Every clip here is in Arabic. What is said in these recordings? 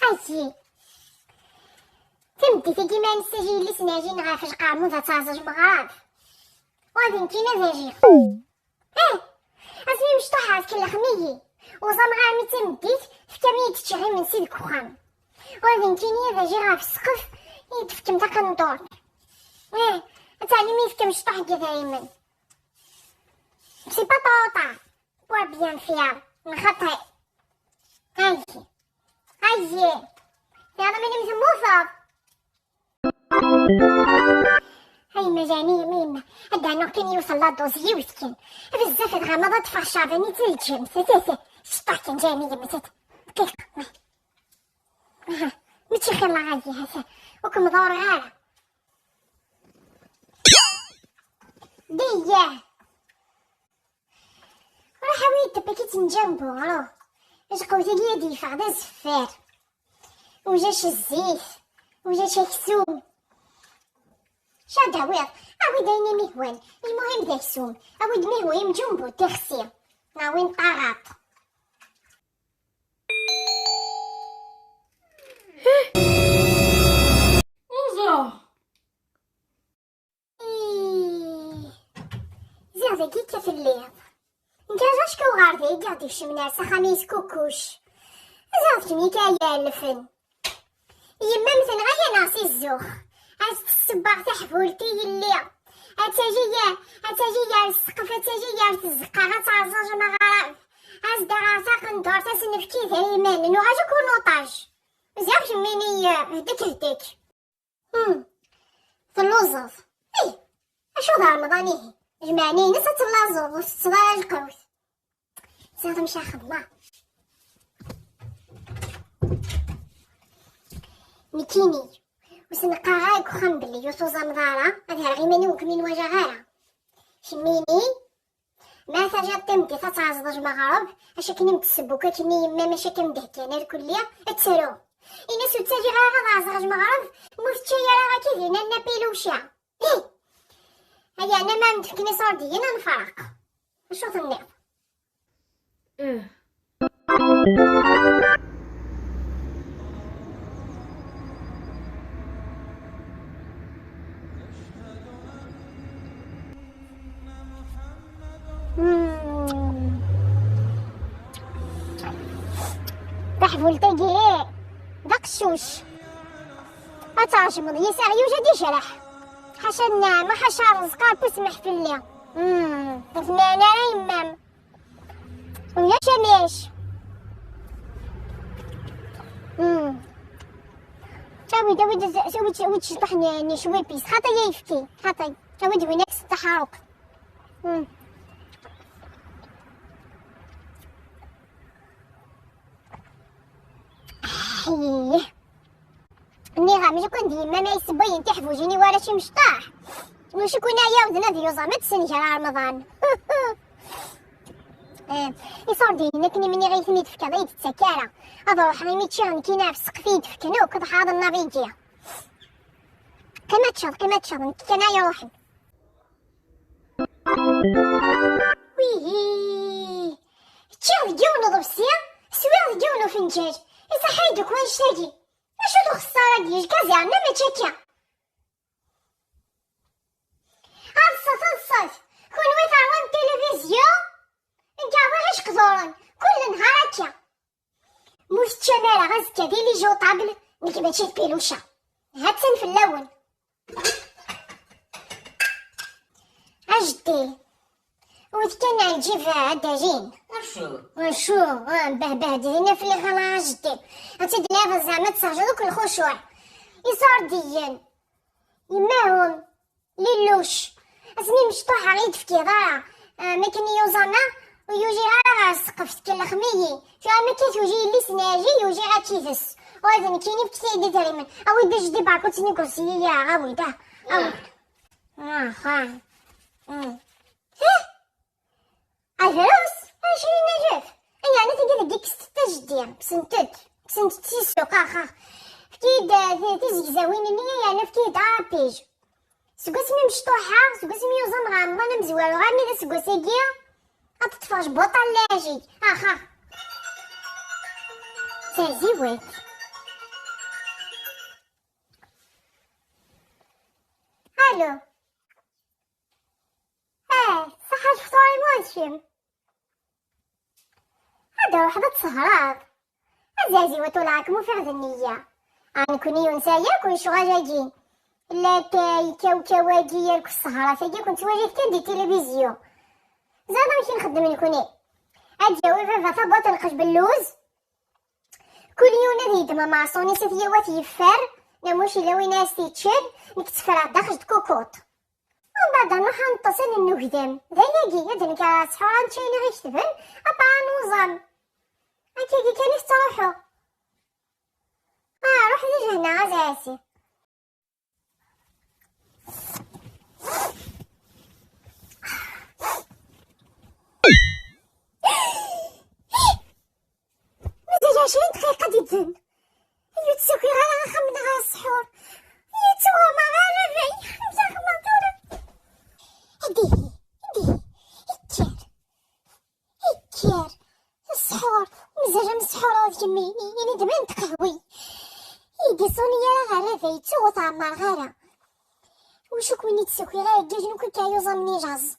عايتي تمدي كيما نستجي لسناجين غافش قامون تازج مغارب وغادي نكينا زاجي اسمي مشطوحات كل خميي وزمغامي تمديت في كمية تشغي من سيد كوخام وغادي نكيني زاجي غاف السقف يتفكم تا كندور تعلمي في مشطوح دايما سي با طوطا بوا بيان فيها نخطي هايتي يلا ماني مزموفة هاي مجانية ميمة هدا نوكين يوصل لادوزي وسكين بزاف غامضة تفرشافني تلجم شطح كان جانية مسات دقيقة ماشي خير لا غادي هسا وكم دور غارة دياه راح ويد بكيت نجنبو غلو اش قوتي ليا ديفا دا زفار وجاش الزيت وجاش الكسوم شاد عويض عويض اين مهوان المهم داك السوم عويض مهوان جنبو تغسي وين طاغاط زيادة كيكا في الليل نكاجاش كو غاردي قاعدي في شمناسة خميس كوكوش زادت ميكايا الفن يما مثل غايا ناصي الزوخ عايز تسبع تحفولتي اللي اتاجي السقف اتاجي الزقا غتعزج مغارب عايز دغاسا قندور تسنفكي ثريمان نو غاجي كونوطاج زياد جميني هداك ثلوزوف اشو دار رمضانيه جمعني نسا تلازوف وستلاج القروس زاد مشا خدمة نكيني وسنقا غايك وخم بلي يوصوزا مضارة هذا غيماني وكمين وجا غارة شميني ما تجا تمدي تتعزضج مغارب اش كني متسبوكا كني يما ماشا كمدهكانا الكلية اتسرو الناس تاجي غاغا غازغج مغارب مفتشيا راه كيفينا نابيلوشا هيا انا ما مدفكني صوردي انا نفرق شو ظنيت تحفل تجي دقشوش اتعجبني يسار يوجد يشرح حاشا النعمة حاشا الرزق بسمح في الليل ثمانة يمام ويا شماش شاوي تشطحني شوي بيس خاطي يفكي خاطي شاوي دوينك التحرك حيه اني غامج كون ديما ما يسبوين تحفوجيني ورا شي مشطاح واش كون ياودنا ديال زعما تسنجا رمضان يصور دينا كني مني غيثني تفكا ضيت التكاره هذا روح غيمي تشغل كينا في السقف يدفكنو كض حاضر النافيجيا كما تشغل كنا يا روحي ويهي تشغل جونو ضبسيا سوير جونو فنجاج يصحيدك وانشتاقي اشو دو خسارة ديال كازي عنا ما تشاكيا هالصات كون ويت عوان التلفزيون نكاوي غيش قدورن كل نهار هكا موس تشامالة غازكا ديالي جو طابل نكي ماشي بيلوشا هاتسن في اللون اجدي وذكرنا نجيب داجين شو بهدينا في اللي خلاص جدي انت دنيا زعما تسجلوا كل خشوع يصار ديان يماهم ليلوش اسمي مشطوحة غيد في كيضارة ما كان يوزانا ويوجي غا السقف كل خميي شو ما كيتوجي اللي سناجي يوجي غا كيفس وهذا نكيني بكتيدي تريمن اوي دا جدي باكوتني كرسي يا غاوي دا اوي عفروس اشري نجف يعني تقدر ديك ستجديا بسنت تيسو قاخا فكيد تزكزاوين نيا يعني فكيد بيج سكوسمي مشطوحة سكوسمي يوزم غامضة مزوالو غامي دا سكوسيكيا أتطفاش بطلاجي أخا تازيوات. الو صح الفطوري مواشم هذا وحدة سهرات أزازي وطلعكم في غدا النية أنكوني ونسايا كون شغاجاجين لا كاي كاواجي يالك السهرة ثاقيا كنت واجد كان دي تلفزيون زاد ماشي نخدم نكوني أجاوي في فتا بوط نقش باللوز كل يوم نريد ماما صوني ستيا واتي يفر نموشي لوي ناس تيتشد نكتفرع داخل كوكوط ومن بعد نروح نتصل النهدم ذاياكي يدنك سحوران تشيني غيشتفن أبا نوزم أكيد كان يستروحو روح ديجا هنا عزاسي مازال 20 دقيقة جدا يتسوكي غير خمنا غير السحور يتوما غير الربي يا خمطورة هديه هكير السحور مزاجة من السحور هاد يميني يعني دمان تقهوي يدي صونية راه غير الربي يتسوى طعمار غيرها وشوك مني تسوكي غير الدجن كل كايوزا مني جاز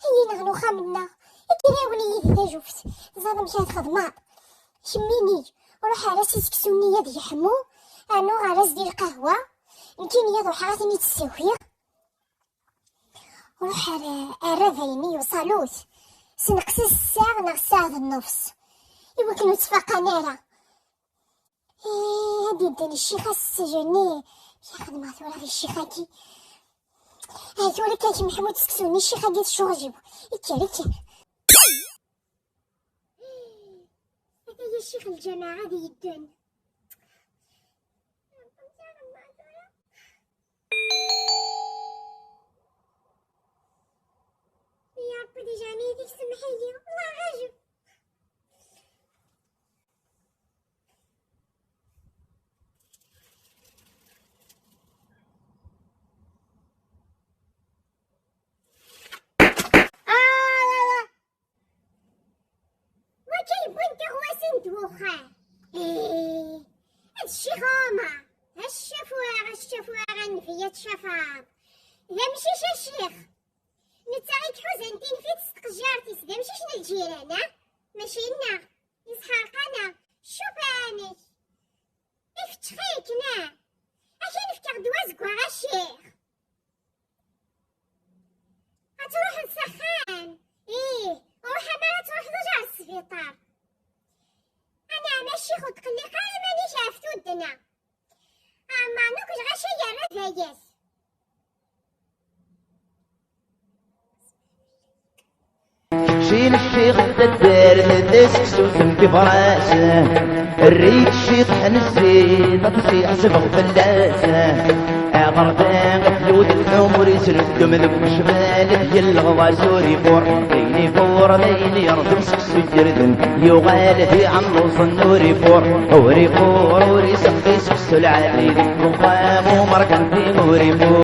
هي نغنو خامنا كراوني يدي جوفت زاد مشات خدمات شميني وروح على سيسكسوني يدي يحمو انو على زدي القهوة يمكن يدو حاغتني تسوكي وروح على الرافيني وصالوت سنقص الساعة نغساعة النفس يمكن نتفاقا نارا هادي داني الشيخة السجني يا خدمات ولا غير الشيخة كي هاي ولا كاكي محمود سكسوني الشيخة ديال الشغل جيبو يكار هذا الشيخ الجماعة دي يدن يا ربي دي جاني ديك سمحيلي والله غاجب دوخة هاد الشيخومة هالشفوة غنفية الشفاط إذا مشيش الشيخ نتاعي حزنتين في تصدق جارتي إذا مشيش للجيران ماشي لنا يسحرقنا شوفاني افتخيكنا عشان نفتح دوازك ورا الشيخ هتروح نسخان وروح عمالة تروح رجع السبيطار أنا ماشي خد قلقة مانيش عرفتو الدنا أما نوكش غاشي يا رفاياس شين الشيخ الدار تسكسو في فراسه الريد الشيخ حنسي تطفي صبغ فلاسه غردان قتلود الحمر يسرد مذب شمال يلغض سوري فور ليلي فور ليلي يرد سكسو جردن يغال في عنص النوري فور هوري فور وري سقي سكسو العالي وقام ومركن في نوري فور